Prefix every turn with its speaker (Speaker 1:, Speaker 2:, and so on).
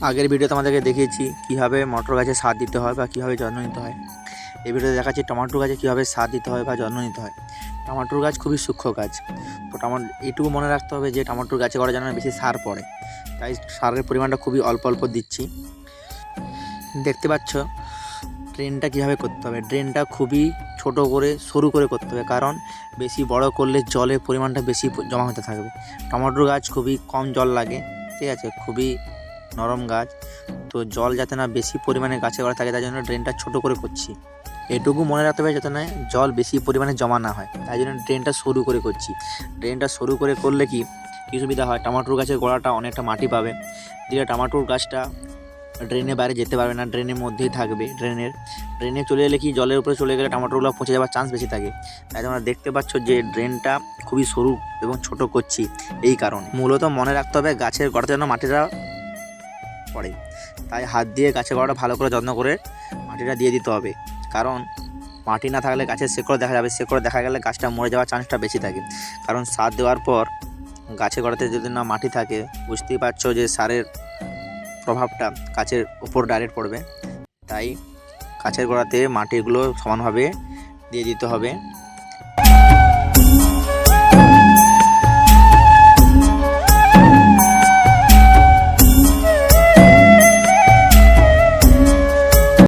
Speaker 1: আগের ভিডিওতে আমাদেরকে দেখিয়েছি কীভাবে মটর গাছে সার দিতে হয় বা কীভাবে যত্ন নিতে হয়। এই ভিডিওতে দেখাচ্ছি টমেটো গাছে কীভাবে সার দিতে হয় বা যত্ন নিতে হয়। টমেটোর গাছ খুবই সূক্ষ্ম গাছ, তো এইটুকু মনে রাখতে হবে যে টমেটোর গাছে করা যেন বেশি সার পড়ে, তাই সারের পরিমাণটা খুবই অল্প অল্প দিচ্ছি। দেখতে পাচ্ছ ড্রেনটা কীভাবে করতে হবে। ড্রেনটা খুবই ছোট করে সরু করে করতে হবে, কারণ বেশি বড় করলে জলের পরিমাণটা বেশি জমা হতে থাকবে। টমেটোর গাছ খুবই কম জল লাগে, ঠিক আছে, খুবই নরম গাছ, তো জল যাতে না বেশি পরিমাণে গাছে করা থাকে তাই জন্য ড্রেনটা ছোট করে করছি। এটুকু মনে রাখতে হবে যাতে না জল বেশি পরিমাণে জমা না হয়, তাই জন্য ড্রেনটা সরু করে করছি। ড্রেনটা সরু করে করলে কি সুবিধা হয়, টমেটোর গাছের গোড়াটা অনেকটা মাটি পাবে, দিলে টমেটোর গাছটা ড্রেনের বাইরে যেতে পারবে না, ড্রেনের মধ্যেই থাকবে। ড্রেনে চলে এলে কি জলের উপরে চলে গেলে টমেটোগুলো পচে যাওয়ার চান্স বেশি থাকে। তাই তোমরা দেখতে পাচ্ছ যে ড্রেনটা খুবই সরু এবং ছোট করছি এই কারণে। মূলত মনে রাখতে হবে গাছের গোড়াতে যেন মাটিটা পড়ে, তাই হাত দিয়ে গাছের গোড়াটা ভালো করে যত্ন করে মাটিটা দিয়ে দিতে হবে, কারণ মাটি না থাকলে গাছের শেকড় দেখা যাবে, শেকড় দেখা গেলে গাছটা মরে যাওয়ার চান্সটা বেশি থাকে। কারণ সার দেওয়ার পর গাছের গোড়াতে যদি না মাটি থাকে, বুঝতেই পারছো যে সারের প্রভাবটা গাছের উপর ডাইরেক্ট পড়বে, তাই গাছের গোড়াতে মাটিগুলো সমানভাবে দিয়ে দিতে হবে।